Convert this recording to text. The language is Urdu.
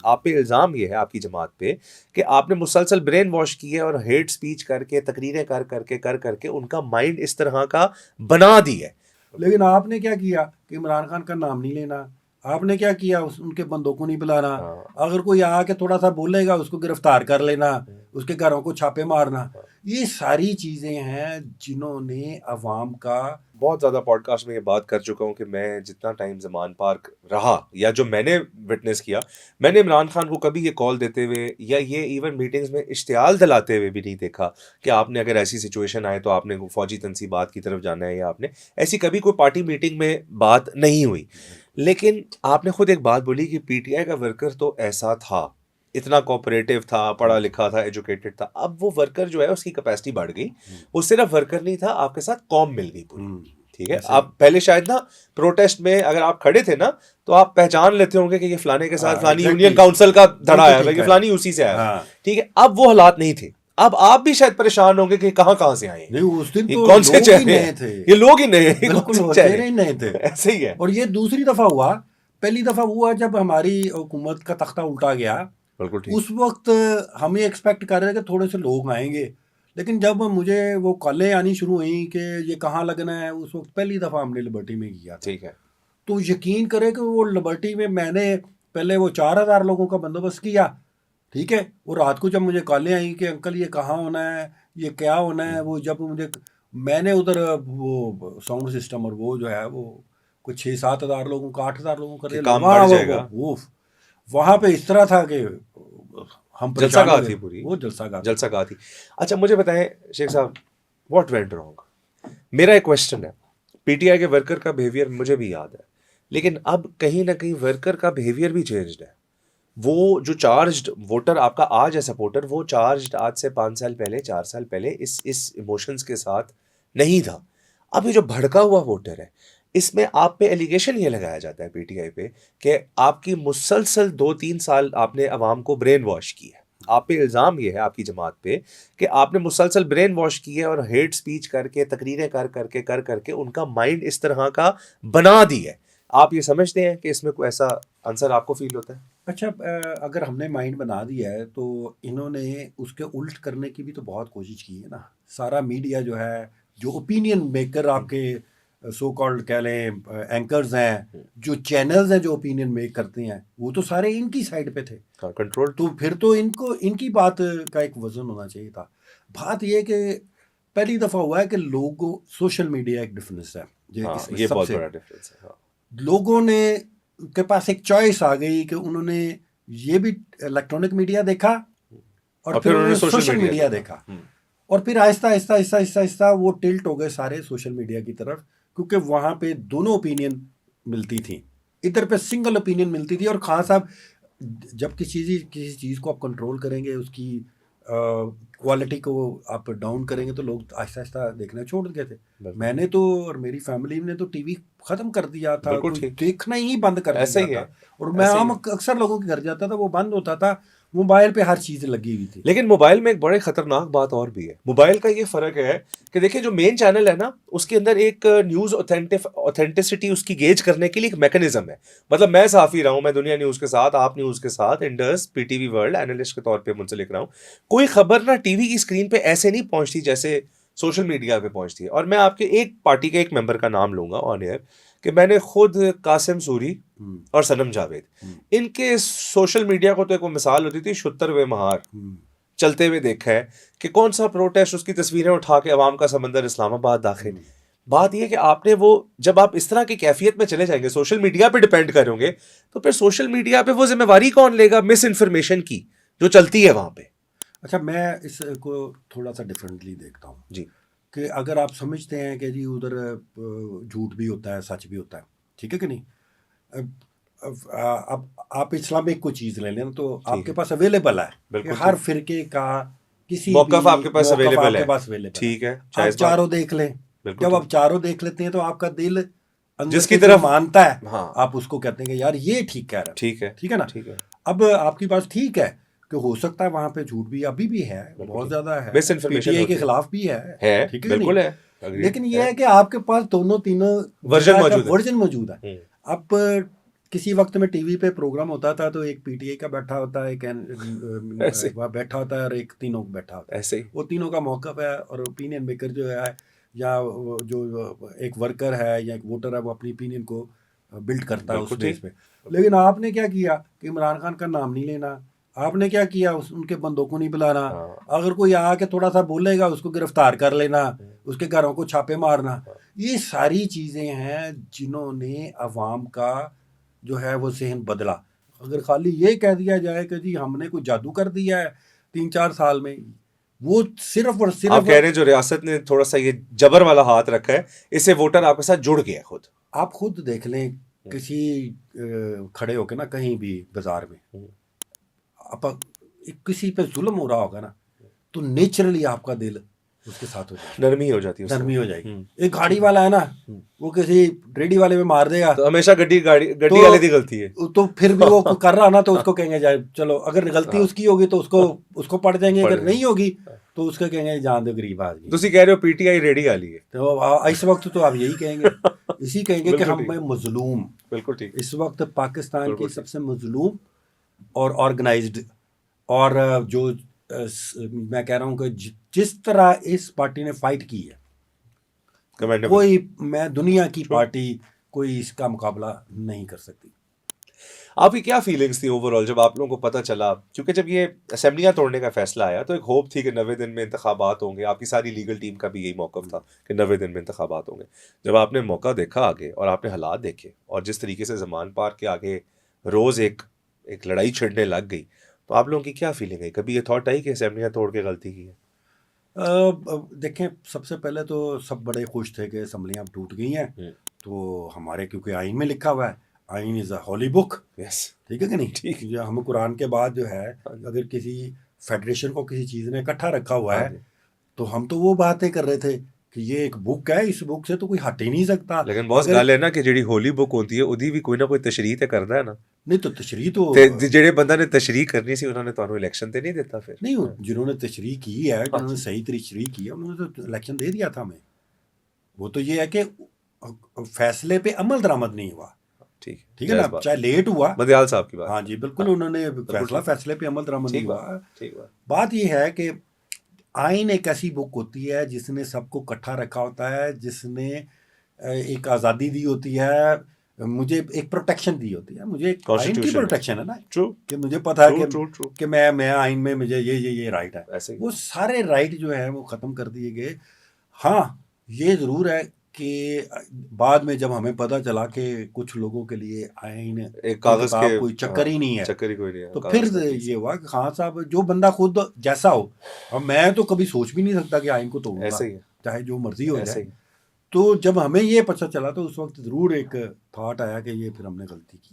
آپ پہ الزام یہ ہے آپ کی جماعت پہ کہ آپ نے مسلسل برین واش کی ہے اور ہیٹ سپیچ کر کے تقریریں کر کے ان کا مائنڈ اس طرح کا بنا دی ہے. لیکن آپ نے کیا کیا کہ عمران خان کا نام نہیں لینا, آپ نے کیا کیا ان کے بندوں کو نہیں بلانا, اگر کوئی آ کے تھوڑا سا بولے گا اس کو گرفتار کر لینا, اس کے گھروں کو چھاپے مارنا. یہ ساری چیزیں ہیں جنہوں نے عوام کا بہت زیادہ پوڈ کاسٹ میں یہ بات کر چکا ہوں کہ میں جتنا ٹائم زمان پارک رہا یا جو میں نے وٹنس کیا, میں نے عمران خان کو کبھی یہ کال دیتے ہوئے یا یہ ایون میٹنگز میں اشتعال دلاتے ہوئے بھی نہیں دیکھا کہ آپ نے اگر ایسی سچویشن آئے تو آپ نے فوجی تنصیبات کی طرف جانا ہے, یا آپ نے ایسی کبھی کوئی پارٹی میٹنگ میں بات نہیں ہوئی. لیکن آپ نے خود ایک بات بولی کہ پی ٹی آئی کا ورکر تو ایسا تھا, اتنا کوپریٹو تھا, پڑھا لکھا تھا, ایجوکیٹڈ تھا. اب وہ ورکر جو ہے اس کی کیپیسٹی بڑھ گئی, وہ صرف ورکر نہیں تھا, آپ کے ساتھ قوم مل گئی پوری. ٹھیک ہے, آپ پہلے شاید نا پروٹیسٹ میں اگر آپ کھڑے تھے نا تو آپ پہچان لیتے ہوں گے کہ یہ فلانے کے ساتھ فلانی یونین کاؤنسل کا دھڑا آیا, یہ فلانی اسی سے آیا. ٹھیک ہے, اب وہ حالات نہیں تھے. اب آپ بھی شاید پریشان ہوں گے کہ کہاں سے آئے ہیں, اس دن تو کون سے چہرے تھے, یہ لوگ ہی نئے ہیں, بالکل چہرے ہی نئے تھے. ایسے ہی ہے. اور یہ دوسری دفعہ ہوا, پہلی دفعہ ہوا جب ہماری حکومت کا تختہ الٹا گیا. اس وقت ہم یہ ایکسپیکٹ کر رہے تھے کہ تھوڑے سے لوگ آئیں گے, لیکن جب مجھے وہ کالیں آنی شروع ہوئیں کہ یہ کہاں لگنا ہے, اس وقت پہلی دفعہ ہم نے لبرٹی میں کیا. ٹھیک ہے, تو یقین کرے کہ وہ لبرٹی میں نے پہلے وہ 4000 لوگوں کا بندوبست کیا. ٹھیک ہے, اور رات کو جب مجھے کالیں آئیں کہ انکل یہ کہاں ہونا ہے, یہ کیا ہونا ہے, وہ جب میں نے ادھر وہ ساؤنڈ سسٹم اور وہ جو ہے وہ کچھ 6-7 ہزار لوگوں کا 8,000 لوگوں کا کام بڑھ جائے گا. وہاں پہ اس طرح تھا کہ ہم جلسہ گاہ تھی پوری, وہ جلسہ گاہ تھی. اچھا مجھے بتائیں شیخ صاحب, واٹ وینٹ رانگ؟ میرا ایک کوشچن ہے, پی ٹی آئی کے ورکر کا بیہیویئر مجھے بھی یاد ہے, لیکن اب کہیں نہ کہیں ورکر کا بیہیویئر بھی چینجڈ ہے. وہ جو چارجڈ ووٹر آپ کا آج ہے سپورٹر, وہ چارجڈ آج سے 5 سال پہلے 4 سال پہلے اس ایموشنز کے ساتھ نہیں تھا. اب یہ جو بھڑکا ہوا ووٹر ہے, اس میں آپ پہ ایلیگیشن یہ لگایا جاتا ہے پی ٹی آئی پہ کہ آپ کی مسلسل 2-3 سال آپ نے عوام کو برین واش کی ہے. آپ پہ الزام یہ ہے آپ کی جماعت پہ کہ آپ نے مسلسل برین واش کی ہے اور ہیٹ سپیچ کر کے تقریریں کر کے ان کا مائنڈ اس طرح کا بنا دی ہے. آپ یہ سمجھتے ہیں کہ اس میں کوئی ایسا آنسر آپ کو فیل ہوتا ہے؟ اچھا, اگر ہم نے مائنڈ بنا دیا ہے تو انہوں نے اس کے الٹ کرنے کی بھی تو بہت کوشش کی ہے نا. سارا میڈیا جو ہے, جو اوپینین میکر آپ کے سو کالڈ کہہ لیں اینکرز ہیں, جو چینلز ہیں جو اوپینین میک کرتے ہیں, وہ تو سارے ان کی سائڈ پہ تھے کنٹرول. تو پھر تو ان کی بات کا ایک وزن ہونا چاہیے تھا. بات یہ کہ پہلی دفعہ ہوا ہے کہ لوگوں سوشل میڈیا ایک ڈفرینس ہے, یہ بہت بڑا ڈفرینس ہے. لوگوں نے کے پاس ایک چوائس آ گئی کہ انہوں نے یہ بھی الیکٹرانک میڈیا دیکھا اور پھر انہوں نے سوشل میڈیا دیکھا, اور پھر آہستہ وہ ٹلٹ ہو گئے سارے سوشل میڈیا کی طرف, کیونکہ وہاں پہ دونوں اوپینین ملتی تھیں. ادھر پہ سنگل اوپینین ملتی تھی, اور خان صاحب جب کسی چیز کو آپ کنٹرول کریں گے, اس کی کوالٹی کو آپ ڈاؤن کریں گے, تو لوگ آہستہ آہستہ دیکھنا چھوڑ گئے تھے. میں نے تو اور میری فیملی نے تو ٹی وی ختم کر دیا تھا, دیکھنا ہی بند کر دیا تھا. اور میں اکثر لوگوں کے گھر جاتا تھا, وہ بند ہوتا تھا, موبائل پہ ہر چیز لگی ہوئی تھی. لیکن موبائل میں ایک بڑے خطرناک بات اور بھی ہے. موبائل کا یہ فرق ہے کہ دیکھیں جو مین چینل ہے نا, اس کے اندر ایک نیوز اوتھینٹسٹی اس کی گیج کرنے کے لیے ایک میکنزم ہے. مطلب میں صحافی رہا ہوں, میں دنیا نیوز کے ساتھ, آپ نیوز کے ساتھ, Indus P T V world analyst کے طور پہ منسلک رہا ہوں. کوئی خبر نا ٹی وی کی اسکرین پہ ایسے نہیں پہنچتی جیسے سوشل میڈیا پہ پہنچتی ہے. اور میں آپ کے ایک پارٹی کے ایک ممبر کا نام لوں گا آن ایئر, کہ میں نے خود قاسم سوری اور صنم جاوید, ان کے سوشل میڈیا کو تو ایک مثال ہوتی تھی شتر و مہار چلتے ہوئے دیکھا ہے کہ کون سا پروٹیسٹ, اس کی تصویریں اٹھا کے عوام کا سمندر اسلام آباد داخل. بات یہ کہ آپ نے وہ جب آپ اس طرح کی کیفیت میں چلے جائیں گے, سوشل میڈیا پہ ڈیپینڈ کریں گے, تو پھر سوشل میڈیا پہ وہ ذمہ داری کون لے گا مس انفارمیشن کی جو چلتی ہے وہاں پہ؟ اچھا, میں اس کو تھوڑا سا ڈفرینٹلی دیکھتا ہوں جی, کہ اگر آپ سمجھتے ہیں کہ جی ادھر جھوٹ بھی ہوتا ہے, سچ بھی ہوتا ہے, ٹھیک ہے کہ نہیں, اب آپ اسلامک کوئی چیز لے لیں تو آپ کے پاس اویلیبل ہے کہ ہر فرقے کا کسی موقف آپ کے پاس اویلیبل ہے, ٹھیک ہے, آپ چاروں دیکھ لیں. جب آپ چاروں دیکھ لیتے ہیں تو آپ کا دل جس کی طرف مانتا ہے, آپ اس کو کہتے ہیں کہ یار یہ ٹھیک کہہ رہا ہے, ٹھیک ہے نا. اب آپ کی بات ٹھیک ہے کہ ہو سکتا ہے وہاں پہ جھوٹ بھی ابھی بھی ہے, بہت زیادہ ہے, پی ٹی آئی کے خلاف بھی ہے, ٹھیک ہے, بالکل ہے. لیکن یہ ہے کہ آپ کے پاس دونوں تینوں ورژن موجود ہے. اب کسی وقت میں ٹی وی پہ پروگرام ہوتا تھا تو ایک پی ٹی آئی کا بیٹھا ہوتا ہے، ایک وہاں بیٹھا ہوتا ہے، اور ایک تینوں بیٹھا ہوتا ہے. ایسے ہی وہ تینوں کا موقف ہے، اور اوپینین میکر جو ہے یا جو ایک ورکر ہے یا ایک ووٹر ہے وہ اپنی اوپینین کو بلڈ کرتا ہے اس بیس پہ. لیکن آپ نے کیا کیا کہ عمران خان کا نام نہیں لینا، آپ نے کیا کیا ان کے بندوں کو نہیں بلانا، اگر کوئی آ کے تھوڑا سا بولے گا اس کو گرفتار کر لینا، اس کے گھروں کو چھاپے مارنا. یہ ساری چیزیں ہیں جنہوں نے عوام کا جو ہے وہ ذہن بدلا. اگر خالی یہ کہہ دیا جائے کہ جی ہم نے کوئی جادو کر دیا ہے 3-4 سال میں، وہ صرف اور صرف آپ کہہ رہے ہیں جو ریاست نے تھوڑا سا یہ جبر والا ہاتھ رکھا ہے، اس سے ووٹر آپ کے ساتھ جڑ گیا خود. آپ خود دیکھ لیں کسی کھڑے ہو کے نا کہیں بھی بازار میں آپ کسی پہ ظلم ہو رہا ہوگا نا تو نیچرلی آپ کا دل اس کے ساتھ ہو جائے گا، نرمی ہو جاتی ہے، نرمی ہو جائے گی. ایک گاڑی والا ہے نا وہ کسی ریڈی والے میں مار دے گا تو ہمیشہ گڈی والے دی غلطی ہے، تو پھر بھی وہ کر رہا نا تو اس کو کہیں گے جائے چلو، اگر غلطی اس کی ہوگی تو اس کو پڑ جائیں گے، اگر نہیں ہوگی تو اس کو کہیں گے جان دو غریب آدمی. تسی کہہ رہے ہو پی ٹی آئی ریڈی والی ہے، تو اس وقت تو آپ یہی کہیں گے، اسی کہیں گے کہ ہم مظلوم. بالکل ٹھیک. اس وقت پاکستان کی سب سے مظلوم اور آرگنائزڈ اور جو میں کہہ رہا ہوں کہ جس طرح اس پارٹی نے فائٹ کی ہے، کوئی میں دنیا کی پارٹی کوئی اس کا مقابلہ نہیں کر سکتی. آپ کی کیا فیلنگس تھی اوور آل جب آپ لوگوں کو پتہ چلا؟ کیونکہ جب یہ اسمبلیاں توڑنے کا فیصلہ آیا تو ایک ہوپ تھی کہ 90 دن میں انتخابات ہوں گے، آپ کی ساری لیگل ٹیم کا بھی یہی موقف تھا کہ 90 دن میں انتخابات ہوں گے. جب آپ نے موقع دیکھا آگے اور آپ نے حالات دیکھے اور جس طریقے سے زمان پارک کے آگے روز ایک لڑائی چھڑنے لگ گئی، تو آپ لوگوں کی کیا فیلنگ ہے؟ کبھی یہ تھاٹ آئی کہ اسمبلیاں توڑ کے غلطی کی ہے؟ دیکھیں سب سے پہلے تو سب بڑے خوش تھے کہ اسمبلیاں ٹوٹ گئی ہیں، تو ہمارے کیونکہ آئین میں لکھا ہوا ہے آئین از اے ہولی بک، ٹھیک ہے کہ نہیں؟ ٹھیک. ہم قرآن کے بعد جو ہے اگر کسی فیڈریشن کو کسی چیز نے اکٹھا رکھا ہوا ہے تو ہم تو وہ باتیں کر رہے تھے کہ یہ ایک بک ہے، اس بک سے تو کوئی ہٹ ہی نہیں سکتا. لیکن بہت گل ہے نا کہ جڑی ہولی بک ہوتی ہے ادھی بھی کوئی نہ کوئی تشریح تے کردا ہے نا. نہیں تو تشریح تو جڑے بندہ نے تشریح کرنی سی انہوں نے تانوں الیکشن تے نہیں دیتا. پھر نہیں، جنہوں نے تشریح کی ہے، جنہوں نے صحیح تشریح کی ہے، انہوں نے تو الیکشن دے دیا تھا ہمیں. وہ تو یہ ہے کہ فیصلے پہ عمل درآمد نہیں ہوا. ٹھیک ہے نا، چاہے لیٹ ہوا. مدیال صاحب کی بات. ہاں جی بالکل، انہوں نے فیصلے پہ عمل درآمد نہیں ہوا. بات یہ ہے کہ آئین ایک ایسی بک ہوتی ہے جس نے سب کو اکٹھا رکھا ہوتا ہے، جس نے ایک آزادی دی ہوتی ہے، مجھے ایک پروٹیکشن دی ہوتی ہے. مجھے آئین کی پروٹیکشن ہے نا کہ مجھے پتا ہے کہ میں آئین میں مجھے یہ رائٹ ہے. وہ سارے رائٹ جو ہے وہ ختم کر دیے گئے. ہاں یہ ضرور ہے کہ بعد میں جب ہمیں پتہ چلا کہ کچھ لوگوں کے لیے آئین ایک کاغذ کے کوئی چکر ہی نہیں ہے، چکر ہی کوئی نہیں ہے، تو پھر یہ ہوا کہ خان صاحب جو بندہ خود جیسا ہو، اب میں تو کبھی سوچ بھی نہیں سکتا کہ آئین کو توڑوں گا چاہے جو مرضی ہو جائے. تو جب ہمیں یہ پتہ چلا تو اس وقت ضرور ایک تھاٹ آیا کہ یہ پھر ہم نے غلطی کی.